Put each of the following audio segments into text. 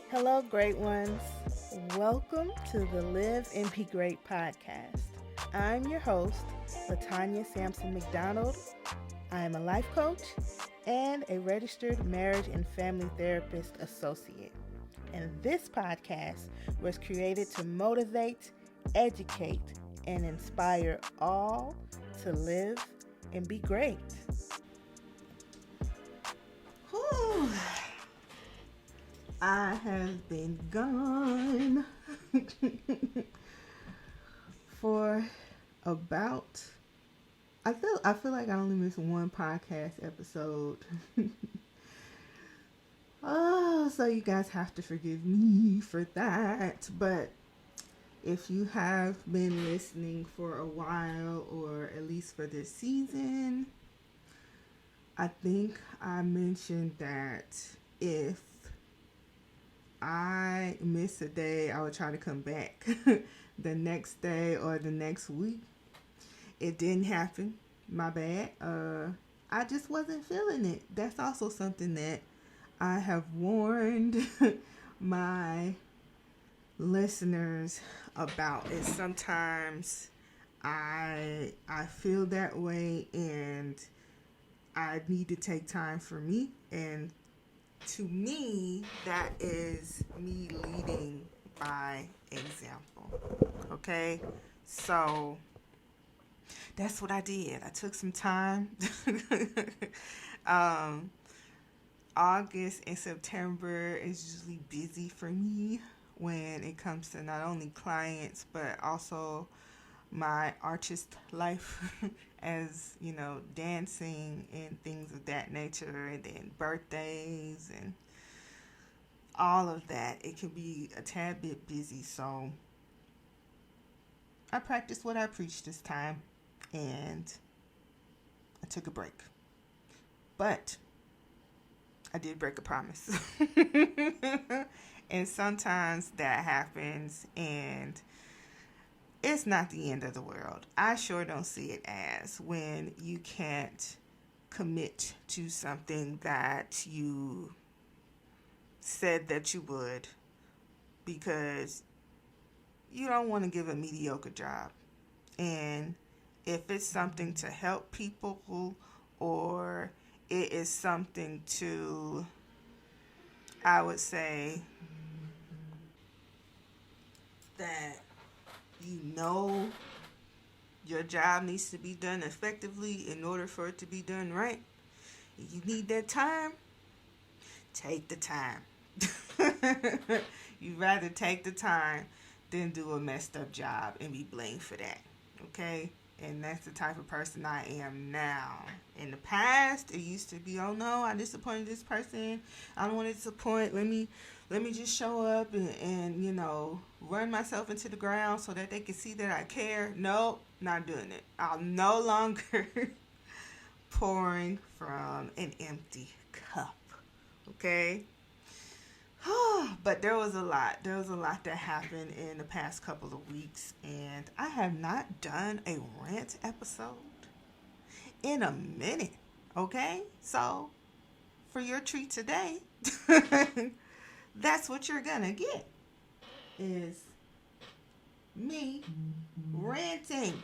Hello, great ones. Welcome to the Live and Be Great podcast. I'm your host, Latonya McDonald. I am a life coach and a registered marriage and family therapist associate. And this podcast was created to motivate, educate, and inspire all to live and be great. Whew. I have been gone for about I feel like I only missed one podcast episode. Oh, so you guys have to forgive me for that. But if you have been listening for a while, or at least for this season, I think I mentioned that if I miss a day, I would try to come back the next day or the next week. It didn't happen. My bad. I just wasn't feeling it. That's also something that I have warned my listeners about. Is sometimes I feel that way, and I need to take time for me. And to me, that is me leading by example. Okay? So that's what I did. I took some time. August and September is usually busy for me when it comes to not only clients but also my artist life, as you know, dancing and things of that nature, and then birthdays and all of that. It can be a tad bit busy, so I practiced what I preached this time, and I took a break. But I did break a promise. And sometimes that happens, and it's not the end of the world. I sure don't see it as, when you can't commit to something that you said that you would, because you don't want to give a mediocre job. And if it's something to help people, or it is something to, I would say, that you know your job needs to be done effectively in order for it to be done right, you need that time, take the time. You'd rather take the time than do a messed up job and be blamed for that. Okay? And that's the type of person I am now. In the past, it used to be, oh no, I disappointed this person. I don't want to disappoint. Let me just show up and you know, run myself into the ground so that they can see that I care. No, not doing it. I'm no longer pouring from an empty cup. Okay? But there was a lot. There was a lot that happened in the past couple of weeks, and I have not done a rant episode in a minute. Okay? So, for your treat today, that's what you're gonna get, is me ranting.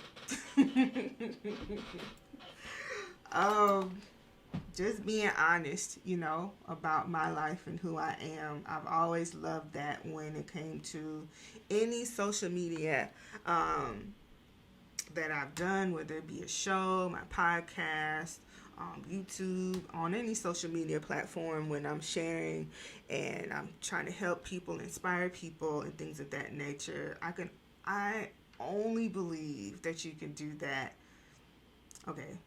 Just being honest, you know, about my life and who I am. I've always loved that when it came to any social media that I've done, whether it be a show, my podcast, YouTube, on any social media platform, when I'm sharing and I'm trying to help people, inspire people, and things of that nature. I only believe that you can do that. Okay.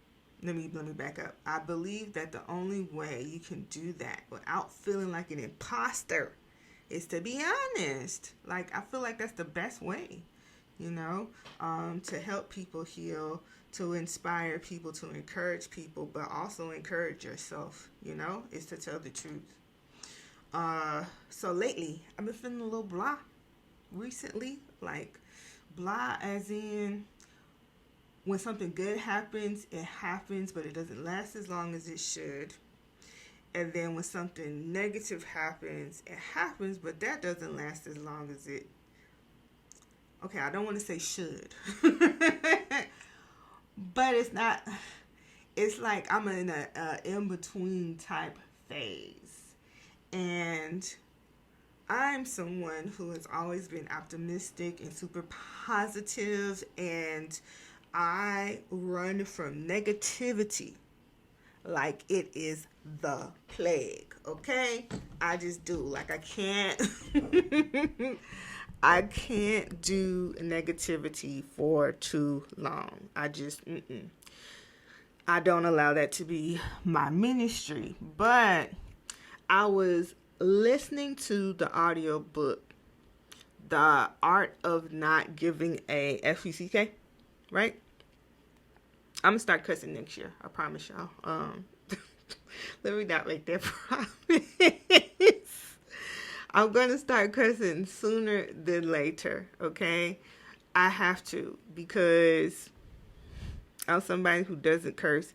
Let me back up. I believe that the only way you can do that without feeling like an imposter is to be honest. Like, I feel like that's the best way, you know, to help people heal, to inspire people, to encourage people, but also encourage yourself, you know, is to tell the truth. So lately, I've been feeling a little blah recently. Like, blah as in, when something good happens, it happens, but it doesn't last as long as it should. And then when something negative happens, it happens, but that doesn't last as long as it. Okay, I don't want to say should. But it's not. It's like I'm in a in-between type phase. And I'm someone who has always been optimistic and super positive, and I run from negativity like it is the plague, okay? I just do. Like I can't I can't do negativity for too long. I just I don't allow that to be my ministry. But I was listening to the audio book, The Art of Not Giving a F-U-C-K, right? I'm going to start cussing next year. I promise y'all. Let me not make that promise. I'm going to start cussing sooner than later, okay? I have to, because I'm somebody who doesn't curse.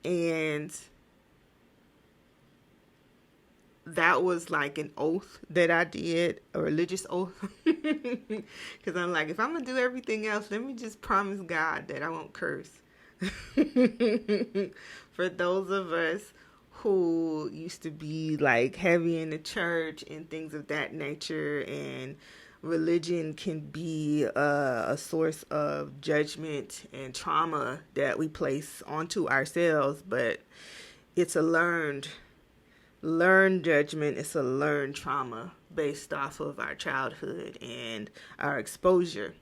And that was like an oath that I did, a religious oath. Because I'm like, if I'm going to do everything else, let me just promise God that I won't curse. For those of us who used to be like heavy in the church and things of that nature, and religion can be a source of judgment and trauma that we place onto ourselves, but it's a learned judgment. It's a learned trauma based off of our childhood and our exposure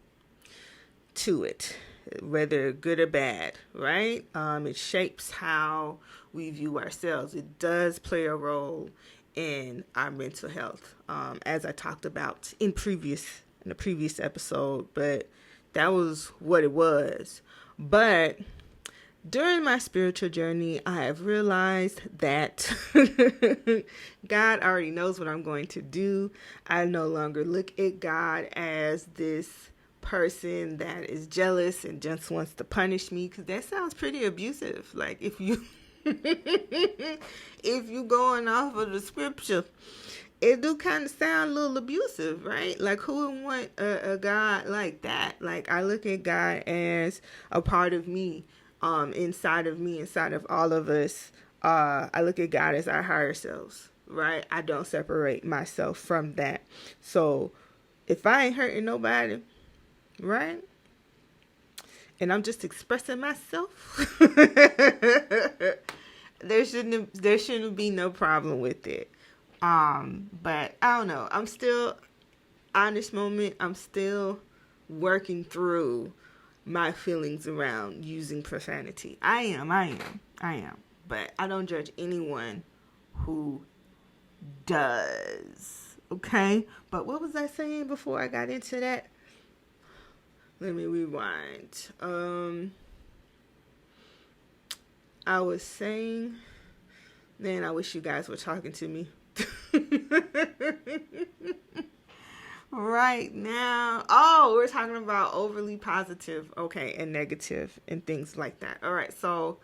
to it, whether good or bad, right? It shapes how we view ourselves. It does play a role in our mental health, as I talked about in the previous episode, but that was what it was. But during my spiritual journey, I have realized that God already knows what I'm going to do. I no longer look at God as this person that is jealous and just wants to punish me, because that sounds pretty abusive. Like if you going off of the scripture, it do kind of sound a little abusive, right? Like who would want a God like that? Like I look at God as a part of me. Inside of me, inside of all of us, I look at God as our higher selves, right? I don't separate myself from that. So if I ain't hurting nobody, right? And I'm just expressing myself, there shouldn't be no problem with it. But I don't know. I'm still, on this moment, I'm still working through my feelings around using profanity. I am. But I don't judge anyone who does. Okay? But what was I saying before I got into that? Let me rewind. I was saying, man, I wish you guys were talking to me. Right now. Oh, we're talking about overly positive, okay, and negative and things like that. All right, so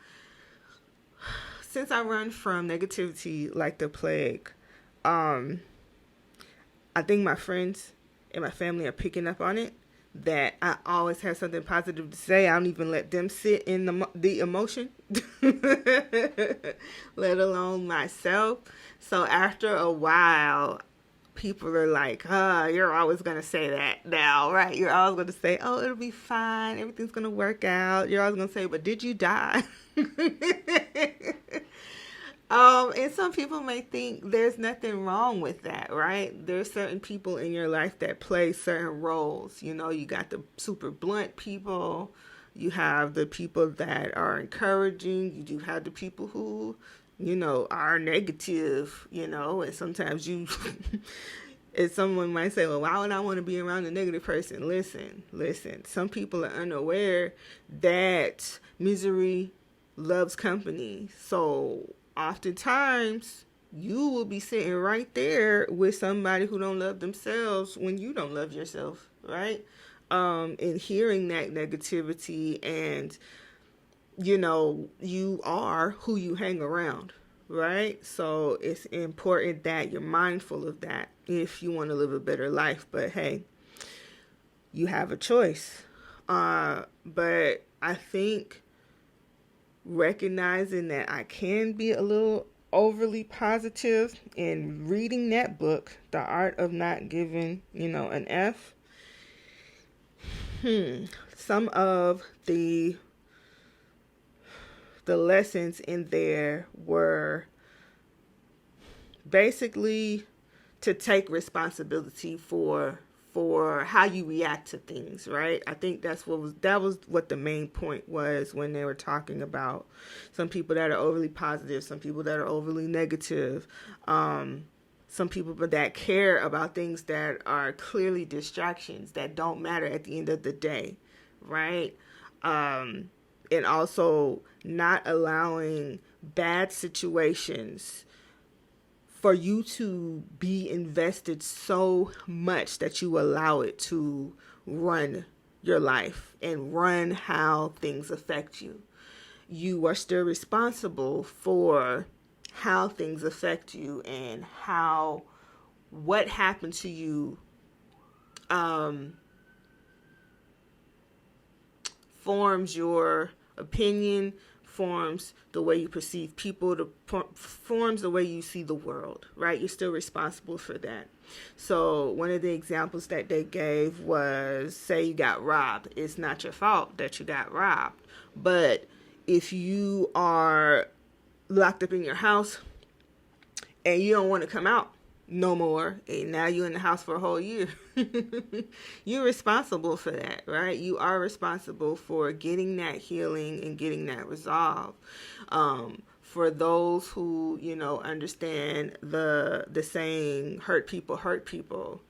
since I run from negativity like the plague, I think my friends and my family are picking up on it, that I always have something positive to say. I don't even let them sit in the emotion, let alone myself. So after a while, people are like, you're always going to say that now, right? You're always going to say, oh, it'll be fine. Everything's going to work out. You're always going to say, but did you die? And some people may think there's nothing wrong with that, right? There's certain people in your life that play certain roles. You know, you got the super blunt people. You have the people that are encouraging. You do have the people who, you know, are negative, you know, and sometimes you, and someone might say, well, why would I want to be around a negative person? Listen, some people are unaware that misery loves company. So oftentimes you will be sitting right there with somebody who don't love themselves when you don't love yourself, right? in hearing that negativity, and you are who you hang around, right? So it's important that you're mindful of that if you want to live a better life. But hey, you have a choice. But I think recognizing that I can be a little overly positive, and reading that book, The Art of Not Giving, an F, some of the lessons in there were basically to take responsibility for how you react to things, right? I think that was what the main point was when they were talking about some people that are overly positive, some people that are overly negative, some people that care about things that are clearly distractions that don't matter at the end of the day, right? And also not allowing bad situations for you to be invested so much that you allow it to run your life and run how things affect you. You are still responsible for how things affect you and what happened to you forms your opinion, forms the way you perceive people, forms the way you see the world, right? You're still responsible for that. So one of the examples that they gave was, say you got robbed. It's not your fault that you got robbed. But if you are locked up in your house and you don't want to come out no more, and now you're in the house for a whole year, you're responsible for that, right? You are responsible for getting that healing and getting that resolved. For those who, understand the saying, hurt people,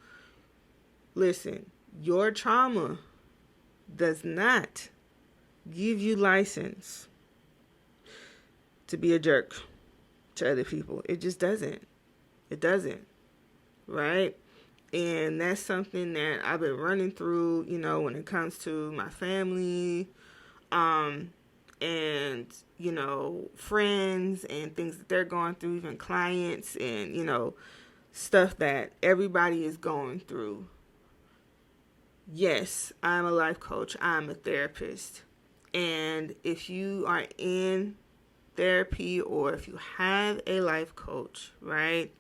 listen, your trauma does not give you license to be a jerk to other people. It just doesn't. It doesn't, right? And that's something that I've been running through, when it comes to my family, and, friends and things that they're going through, even clients and, stuff that everybody is going through. Yes, I'm a life coach. I'm a therapist. And if you are in therapy or if you have a life coach, right?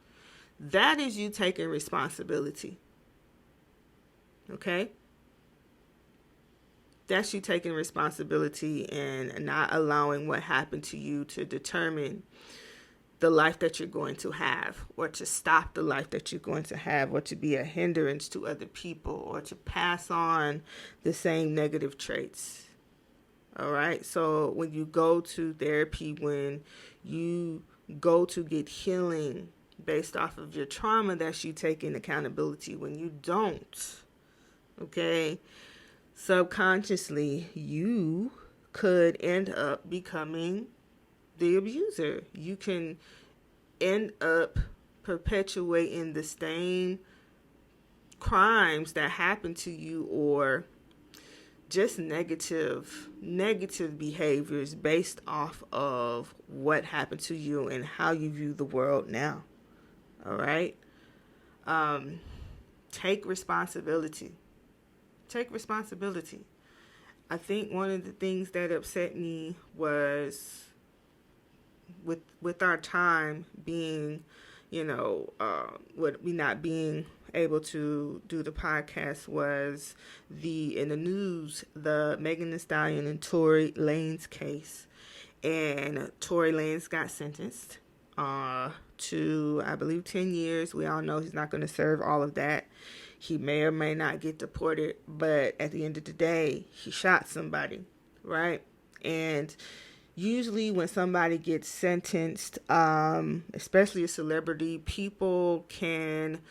That is you taking responsibility. Okay? That's you taking responsibility and not allowing what happened to you to determine the life that you're going to have, or to stop the life that you're going to have, or to be a hindrance to other people, or to pass on the same negative traits. All right? So when you go to therapy, when you go to get healing based off of your trauma, that's you taking accountability. When you don't, okay, subconsciously, you could end up becoming the abuser. You can end up perpetuating the same crimes that happen to you, or just negative behaviors based off of what happened to you and how you view the world now. All right? Take responsibility. Take responsibility. I think one of the things that upset me was with our time being, with me not being able to do the podcast, was in the news, the Megan Thee Stallion and Tory Lanez case. And Tory Lanez got sentenced to, I believe, 10 years. We all know he's not going to serve all of that. He may or may not get deported, but at the end of the day, he shot somebody, right? And usually when somebody gets sentenced, especially a celebrity, people can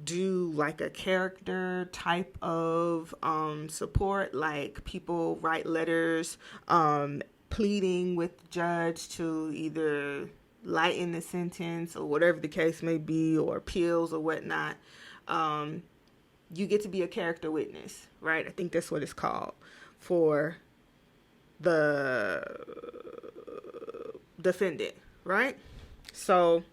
do like a character type of support. Like people write letters pleading with the judge to either lighten the sentence or whatever the case may be, or appeals or whatnot. you get to be a character witness, right? I think that's what it's called for the defendant, right? So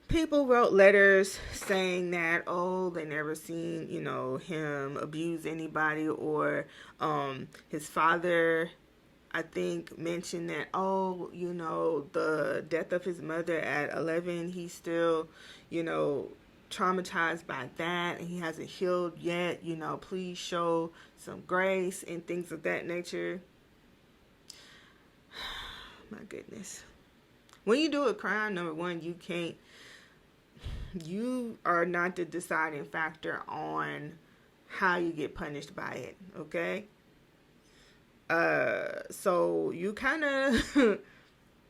people wrote letters saying that, oh, they never seen, him abuse anybody, or his father, I think, mentioned that, oh, the death of his mother at 11, he's still, traumatized by that, and he hasn't healed yet, please show some grace and things of that nature. My goodness. When you do a crime, number one, you are not the deciding factor on how you get punished by it, okay? So you kind of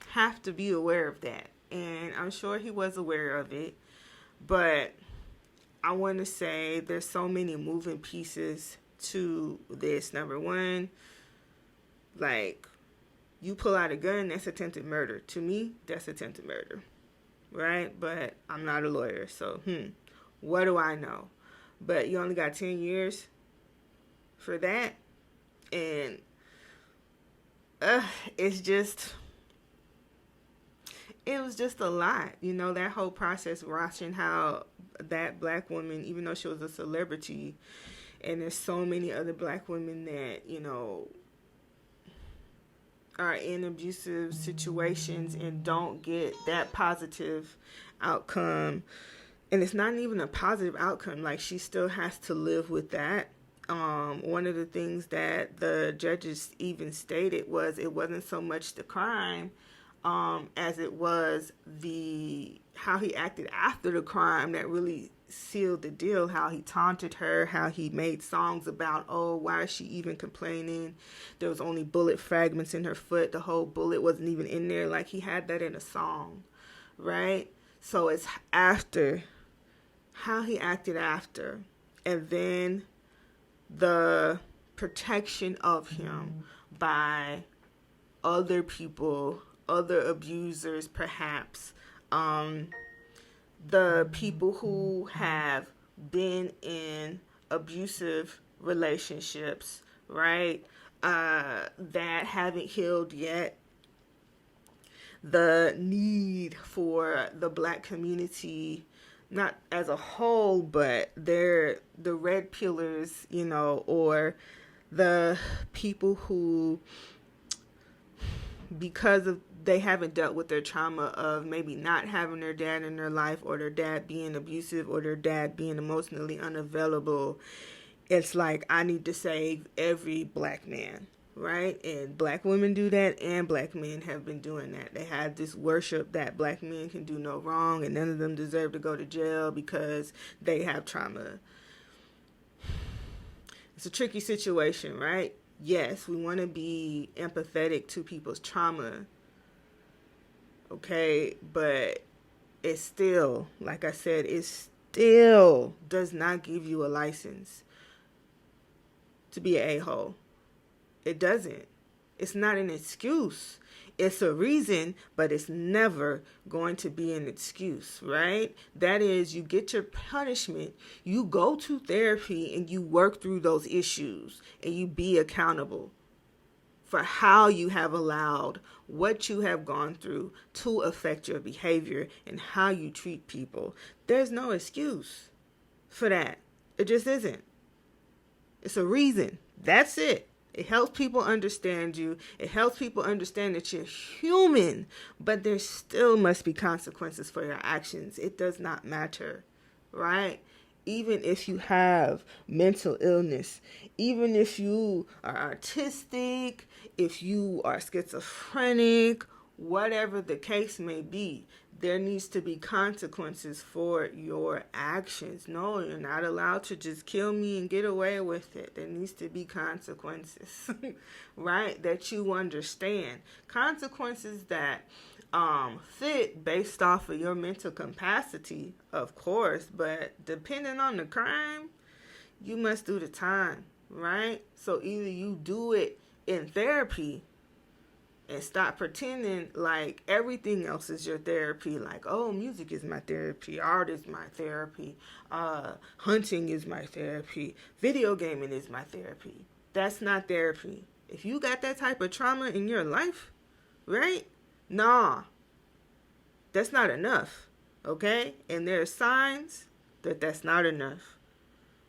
have to be aware of that. And I'm sure he was aware of it. But I want to say there's so many moving pieces to this. Number one, like, you pull out a gun, that's attempted murder. To me, that's attempted murder. Right? But I'm not a lawyer, so what do I know? But you only got 10 years for that. And it was just a lot, that whole process, watching how that black woman, even though she was a celebrity, and there's so many other black women that, are in abusive situations and don't get that positive outcome. And it's not even a positive outcome. Like, she still has to live with that. One of the things that the judges even stated was it wasn't so much the crime as it was how he acted after the crime that really sealed the deal. How he taunted her, how he made songs about, oh, why is she even complaining? There was only bullet fragments in her foot. The whole bullet wasn't even in there. Like, he had that in a song, right? So it's after, how he acted after, and then the protection of him by other people, other abusers perhaps, the people who have been in abusive relationships, right, that haven't healed yet, the need for the black community, not as a whole, but they're the red pillars, or the people who, because of they haven't dealt with their trauma of maybe not having their dad in their life, or their dad being abusive, or their dad being emotionally unavailable. It's like, I need to save every black man, right? And black women do that, and black men have been doing that. They have this worship that black men can do no wrong, and none of them deserve to go to jail because they have trauma. It's a tricky situation, right? Yes, we want to be empathetic to people's trauma, okay? But it's still, like I said, it still does not give you a license to be an a-hole. It doesn't. It's not an excuse. It's a reason, but it's never going to be an excuse, right? That is, you get your punishment, you go to therapy, and you work through those issues, and you be accountable for how you have allowed what you have gone through to affect your behavior and how you treat people. There's no excuse for that. It just isn't. It's a reason. That's it. It helps people understand you. It helps people understand that you're human, but there still must be consequences for your actions. It does not matter, right? Even if you have mental illness, even if you are autistic, if you are schizophrenic, whatever the case may be, there needs to be consequences for your actions. No, you're not allowed to just kill me and get away with it. There needs to be consequences, right? That you understand. Consequences that fit based off of your mental capacity, of course, but depending on the crime, you must do the time, right? So either you do it in therapy, And stop pretending like everything else is your therapy. Like, oh, music is my therapy, art is my therapy, hunting is my therapy, video gaming is my therapy. That's not therapy. If you got that type of trauma in your life, right? Nah, that's not enough, okay? And there are signs that that's not enough.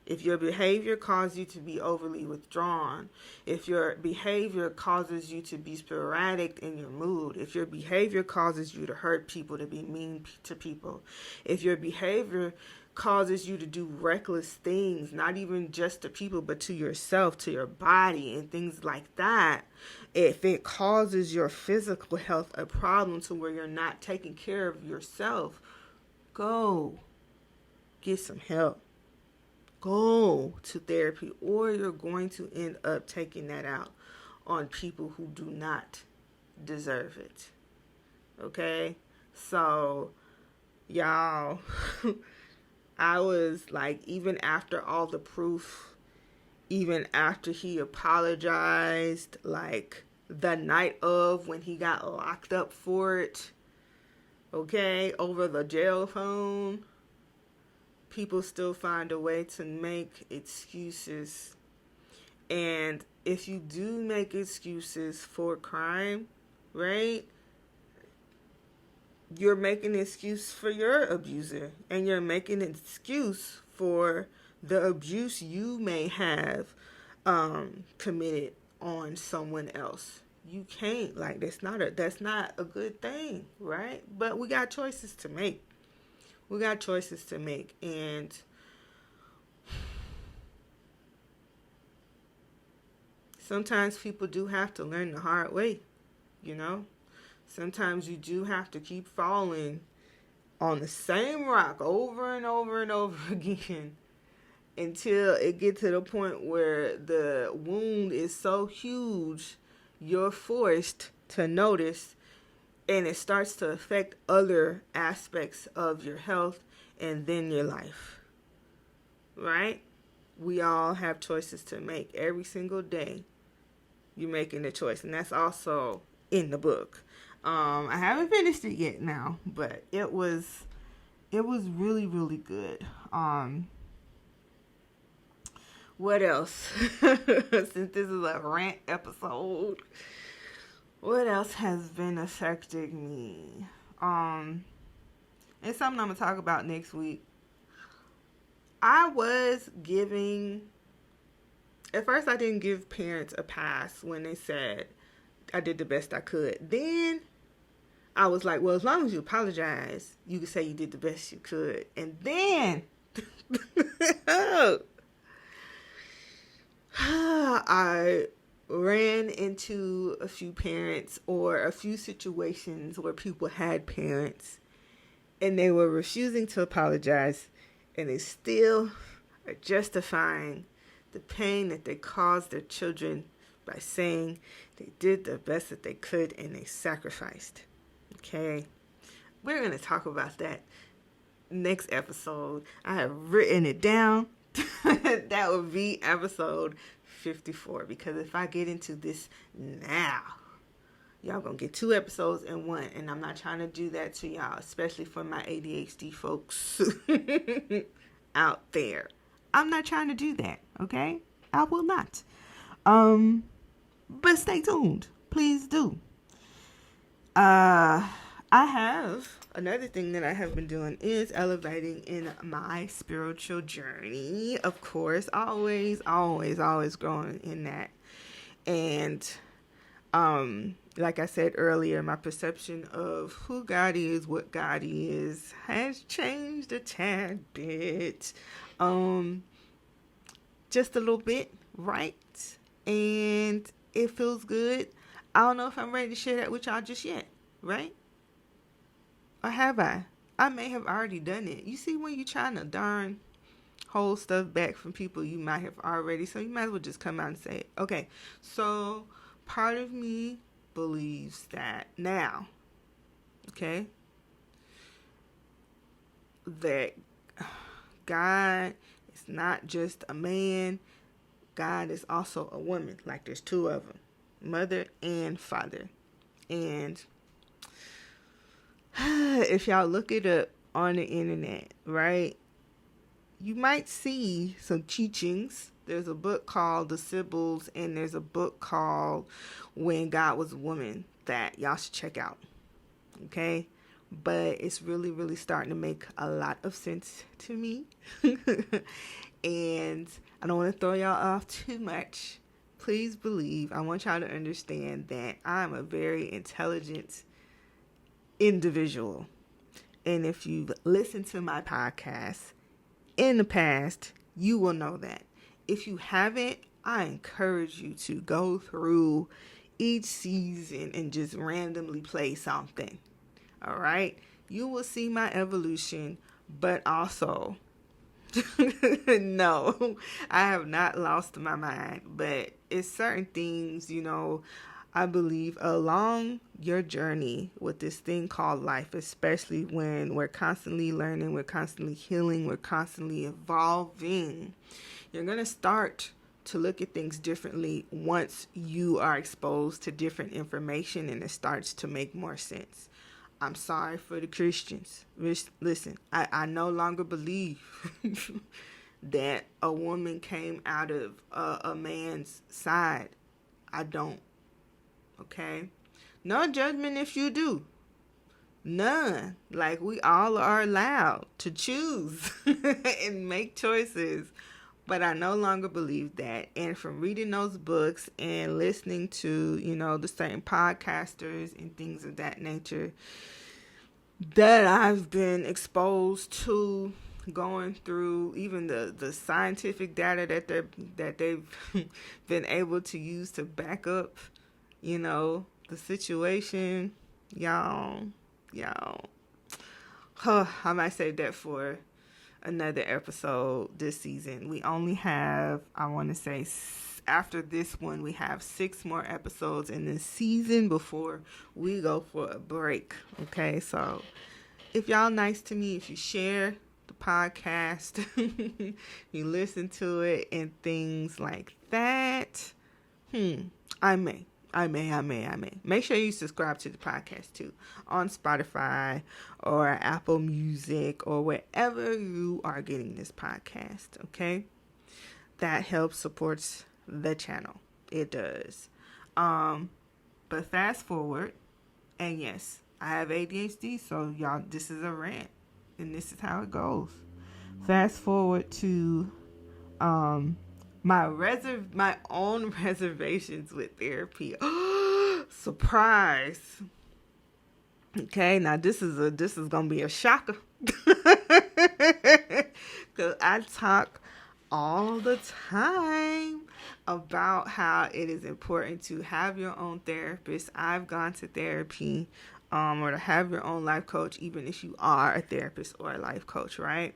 If your behavior causes you to be overly withdrawn, if your behavior causes you to be sporadic in your mood, if your behavior causes you to hurt people, to be mean to people, if your behavior causes you to do reckless things, not even just to people, but to yourself, to your body, and things like that, if it causes your physical health a problem to where you're not taking care of yourself, go get some help. Go to therapy, or you're going to end up taking that out on people who do not deserve it. Okay? So, y'all, I was like, even after all the proof, even after he apologized, like the night of when he got locked up for it, okay, over the jail phone, people still find a way to make excuses. And if you do make excuses for crime, right, you're making an excuse for your abuser, and you're making an excuse for the abuse you may have committed on someone else. You can't, like, that's not a good thing, right? But we got choices to make. And sometimes people do have to learn the hard way, you know? Sometimes you do have to keep falling on the same rock over and over and over again until it gets to the point where the wound is so huge, you're forced to notice, and it starts to affect other aspects of your health and then your life, right? We all have choices to make every single day. You're making a choice, and that's also in the book. I haven't finished it yet now, but it was really, really good. What else? Since this is a rant episode, what else has been affecting me? It's something I'm going to talk about next week. At first I didn't give parents a pass when they said I did the best I could. Then I was like, well, as long as you apologize, you can say you did the best you could. And then I ran into a few parents or a few situations where people had parents and they were refusing to apologize, and they still are justifying the pain that they caused their children by saying they did the best that they could and they sacrificed. Okay? We're going to talk about that next episode. I have written it down. That would be episode 54, because if I get into this now, y'all gonna get 2 episodes in one, and I'm not trying to do that to y'all, especially for my ADHD folks out there. I'm not trying to do that, okay? I will not. But stay tuned. Please do. I have another thing that I have been doing is elevating in my spiritual journey. Of course, always growing in that. And like I said earlier, my perception of who God is, what God is, has changed a tad bit. Just a little bit, right? And it feels good. I don't know if I'm ready to share that with y'all just yet, right? Or have I? I may have already done it. You see, when you're trying to darn hold stuff back from people, you might have already. So you might as well just come out and say it. Okay, so part of me believes that now, okay, that God is not just a man. God is also a woman. Like, there's 2 of them, mother and father. And if y'all look it up on the internet, right, you might see some teachings. There's a book called The Sibyls, and there's a book called When God Was a Woman that y'all should check out. Okay? But it's really, really starting to make a lot of sense to me. And I don't want to throw y'all off too much. Please believe, I want y'all to understand that I'm a very intelligent individual. And if you've listened to my podcast in the past, you will know that. If you haven't, I encourage you to go through each season and just randomly play something. All right? You will see my evolution, but also, no, I have not lost my mind, but it's certain things, I believe along your journey with this thing called life, especially when we're constantly learning, we're constantly healing, we're constantly evolving, you're going to start to look at things differently once you are exposed to different information and it starts to make more sense. I'm sorry for the Christians. Listen, I no longer believe that a woman came out of a man's side. I don't. Okay? No judgment if you do. None. Like, we all are allowed to choose and make choices. But I no longer believe that. And from reading those books and listening to, the certain podcasters and things of that nature that I've been exposed to, going through even the scientific data that they've been able to use to back up, the situation, y'all, I might save that for another episode this season. We only have, I want to say, after this one, we have 6 more episodes in this season before we go for a break. Okay, so if y'all nice to me, if you share the podcast, you listen to it and things like that, I may. Make sure you subscribe to the podcast too on Spotify or Apple Music or wherever you are getting this podcast, okay? That helps supports the channel. It does. But fast forward, and yes, I have ADHD, so y'all, this is a rant, and this is how it goes. Fast forward to my own reservations with therapy. Surprise. Okay, now this is gonna be a shocker. Cause I talk all the time about how it is important to have your own therapist. I've gone to therapy, or to have your own life coach, even if you are a therapist or a life coach, right?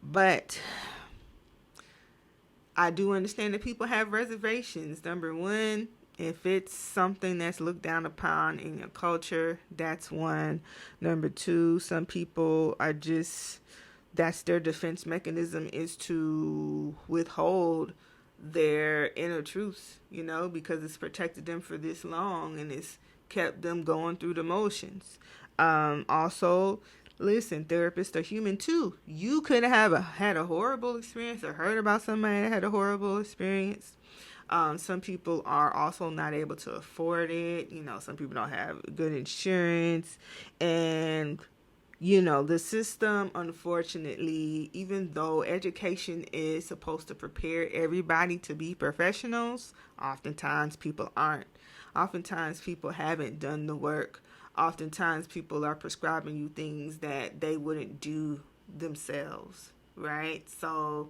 But I do understand that people have reservations. Number one, if it's something that's looked down upon in your culture, that's one. Number two, some people are just, that's their defense mechanism, is to withhold their inner truth, because it's protected them for this long and it's kept them going through the motions. Also, listen, therapists are human too. You could have had a horrible experience or heard about somebody that had a horrible experience. Some people are also not able to afford it. Some people don't have good insurance. And, the system, unfortunately, even though education is supposed to prepare everybody to be professionals, oftentimes people aren't. Oftentimes people haven't done the work. Oftentimes people are prescribing you things that they wouldn't do themselves, right? So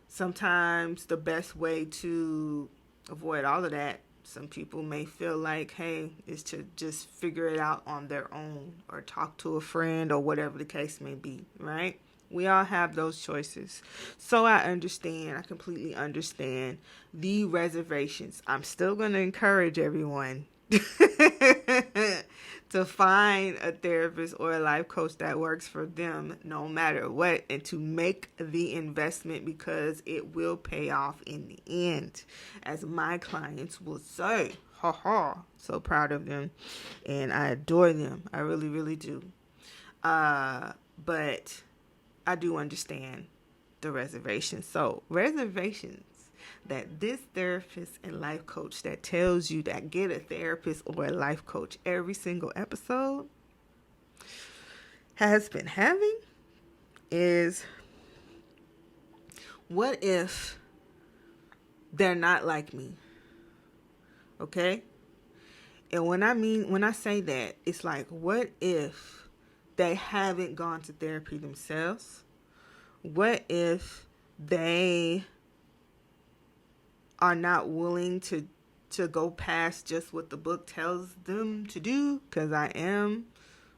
sometimes the best way to avoid all of that, some people may feel like, hey, is to just figure it out on their own or talk to a friend or whatever the case may be, right? We all have those choices. So I completely understand the reservations. I'm still going to encourage everyone to find a therapist or a life coach that works for them no matter what, and to make the investment, because it will pay off in the end, as my clients will say. Ha ha. So proud of them. And I adore them. I really, really do. But I do understand the reservations. So reservations that this therapist and life coach that tells you that get a therapist or a life coach every single episode has been having is, what if they're not like me? Okay? And when I say that, it's like, what if they haven't gone to therapy themselves? What if they are not willing to go past just what the book tells them to do? Because I am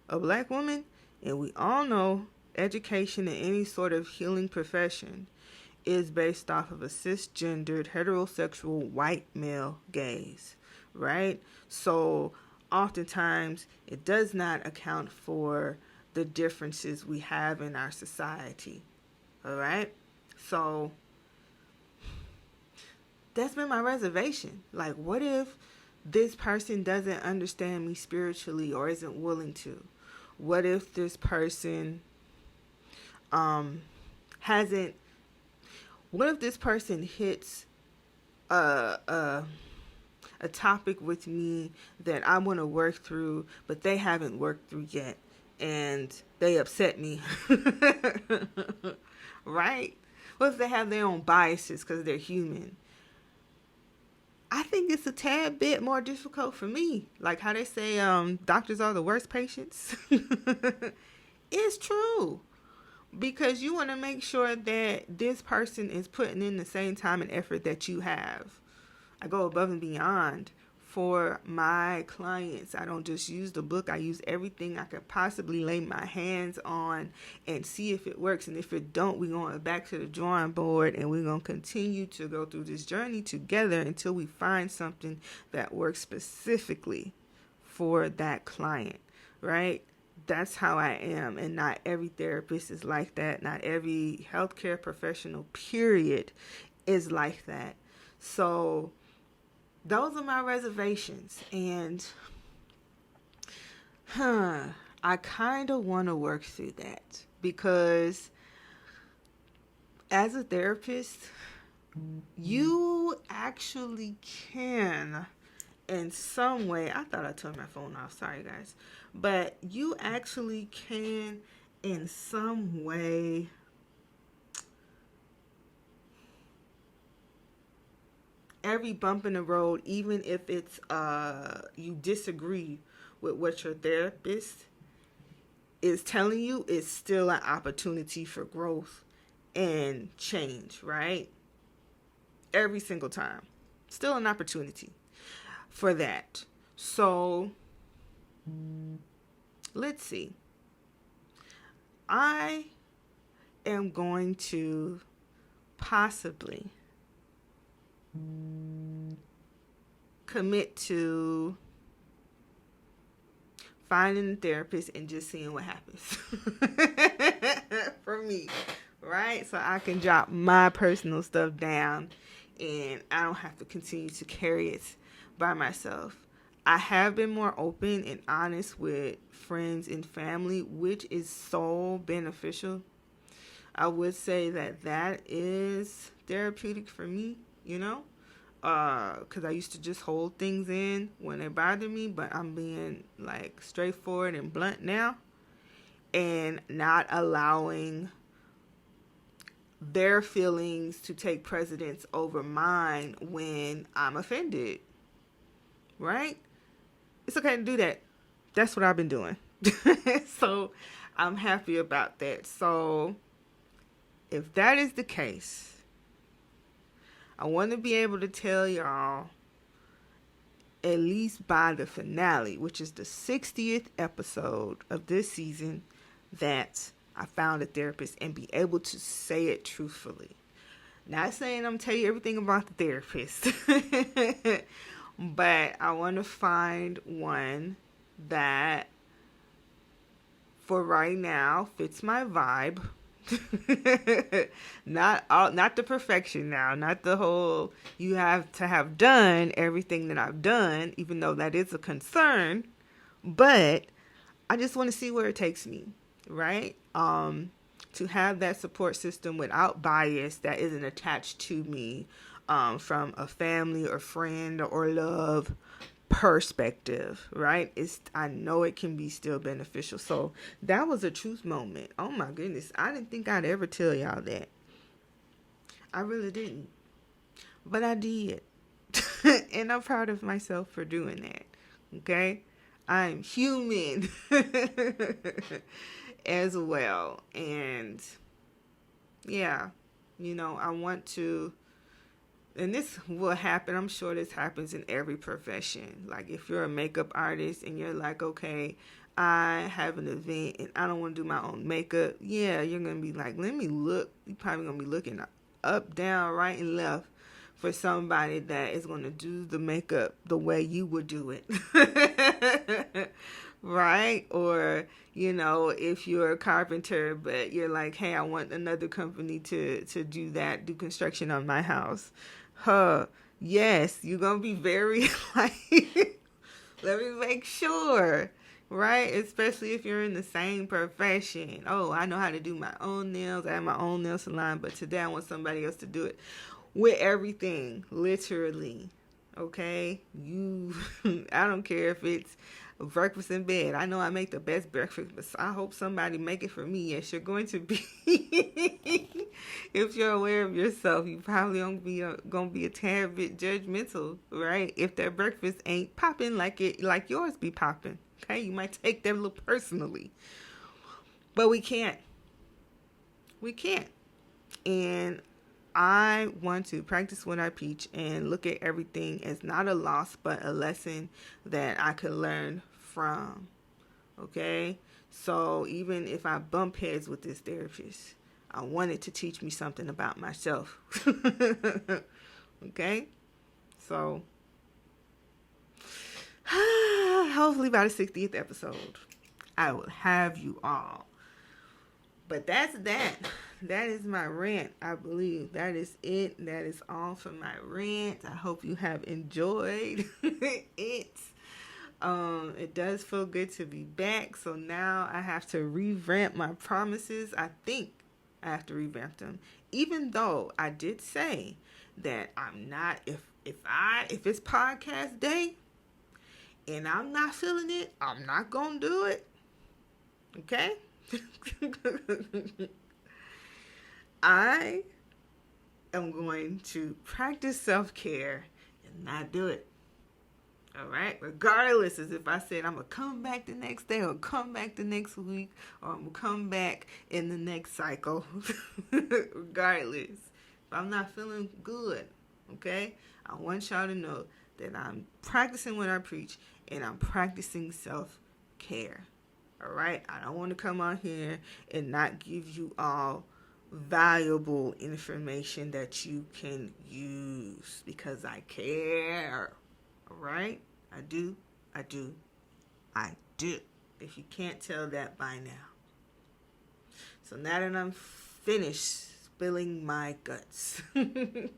a black woman, and we all know education in any sort of healing profession is based off of a cisgendered, heterosexual, white male gaze, right? So oftentimes it does not account for the differences we have in our society, all right? So that's been my reservation. Like, what if this person doesn't understand me spiritually or isn't willing to? What if this person hasn't, what if this person hits a topic with me that I want to work through, but they haven't worked through yet, and they upset me? Right? What if they have their own biases because they're human? I think it's a tad bit more difficult for me. Like how they say doctors are the worst patients. It's true. Because you want to make sure that this person is putting in the same time and effort that you have. I go above and beyond for my clients. I don't just use the book. I use everything I could possibly lay my hands on and see if it works. And if it don't, we're going back to the drawing board, and we're going to continue to go through this journey together until we find something that works specifically for that client, right? That's how I am, and not every therapist is like that. Not every healthcare professional, period, is like that. So those are my reservations, and I kind of want to work through that, because as a therapist, you actually can, in some way, I thought I turned my phone off, sorry guys, but you actually can in some way every bump in the road, even if it's you disagree with what your therapist is telling you, is still an opportunity for growth and change, right? Every single time. Still an opportunity for that. So let's see. I am going to possibly commit to finding a therapist and just seeing what happens for me, right? So I can drop my personal stuff down and I don't have to continue to carry it by myself. I have been more open and honest with friends and family, which is so beneficial. I would say that is therapeutic for me, you know? Because I used to just hold things in when they bothered me, but I'm being like straightforward and blunt now, and not allowing their feelings to take precedence over mine when I'm offended, right? It's okay to do that. That's what I've been doing. So I'm happy about that. So if that is the case, I want to be able to tell y'all, at least by the finale, which is the 60th episode of this season, that I found a therapist, and be able to say it truthfully. Not saying I'm telling you everything about the therapist, but I want to find one that for right now fits my vibe. Not the perfection now, not the whole you have to have done everything that I've done, even though that is a concern, but I just want to see where it takes me, right? To have that support system without bias that isn't attached to me, from a family or friend or love perspective, right? I know it can be still beneficial. So that was a truth moment. Oh my goodness. I didn't think I'd ever tell y'all that. I really didn't. But I did. And I'm proud of myself for doing that. Okay? I'm human as well. And yeah, I want to, and this will happen. I'm sure this happens in every profession. Like if you're a makeup artist and you're like, okay, I have an event and I don't want to do my own makeup. Yeah, you're going to be like, let me look. You're probably going to be looking up, down, right, and left for somebody that is going to do the makeup the way you would do it. Right? Or, if you're a carpenter, but you're like, hey, I want another company to do construction on my house. Yes, you're going to be very like, let me make sure, right? Especially if you're in the same profession. Oh, I know how to do my own nails. I have my own nail salon, but today I want somebody else to do it. With everything, literally, okay? I don't care if it's breakfast in bed. I know I make the best breakfast, but I hope somebody make it for me. Yes, you're going to be. If you're aware of yourself, you probably gonna be a tad bit judgmental, right? If their breakfast ain't popping like yours be popping, okay? You might take that a little personally, but we can't. And I want to practice what I preach and look at everything as not a loss, but a lesson that I could learn from. Okay? So even if I bump heads with this therapist, I want it to teach me something about myself. Okay? So hopefully by the 60th episode, I will have you all. But that's that. That is my rant, I believe. That is it. That is all for my rant. I hope you have enjoyed it. It does feel good to be back. So now I have to revamp my promises. I think I have to revamp them. Even though I did say that I'm not, if it's podcast day and I'm not feeling it, I'm not going to do it. Okay? I am going to practice self-care and not do it. All right? Regardless, as if I said I'm going to come back the next day or come back the next week or I'm going to come back in the next cycle. Regardless. If I'm not feeling good, okay? I want y'all to know that I'm practicing what I preach and I'm practicing self-care. All right? I don't want to come on here and not give you all valuable information that you can use because I care. All right? I do. If you can't tell that by now. So now that I'm finished spilling my guts, I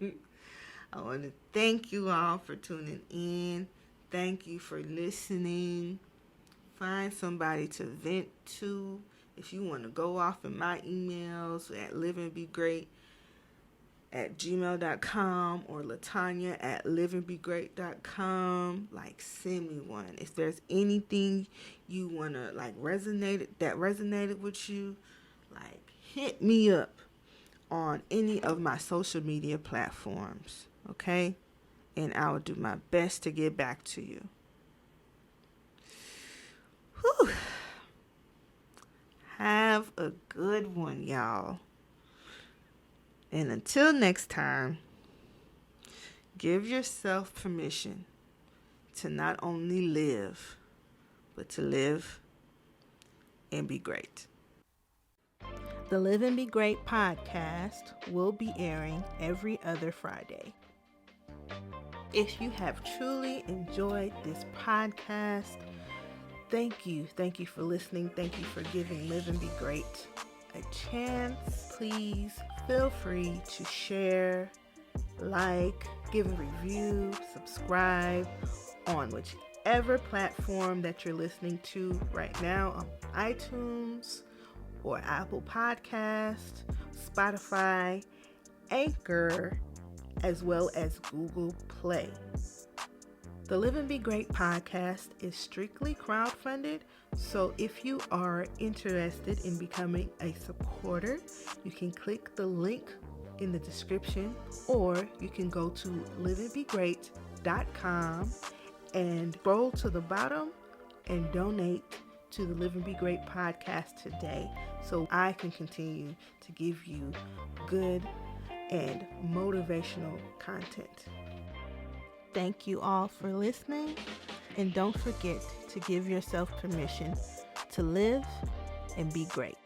want to thank you all for tuning in. Thank you for listening. Find somebody to vent to. If you want to go off in my emails at liveandbegreat@gmail.com or Latonya@liveandbegreat.com, like send me one. If there's anything you want to resonated with you, like hit me up on any of my social media platforms, okay? And I will do my best to get back to you. Whew. Have a good one, y'all. And until next time, give yourself permission to not only live, but to live and be great. The Live and Be Great podcast will be airing every other Friday. If you have truly enjoyed this podcast, thank you. Thank you for listening. Thank you for giving Live and Be Great a chance, please feel free to share, like, give a review, subscribe on whichever platform that you're listening to right now, on iTunes or Apple Podcast, Spotify, Anchor, as well as Google Play. The Live and Be Great podcast is strictly crowdfunded, so if you are interested in becoming a supporter, you can click the link in the description, or you can go to liveandbegreat.com and scroll to the bottom and donate to the Live and Be Great podcast today, so I can continue to give you good and motivational content. Thank you all for listening, and don't forget to give yourself permission to live and be great.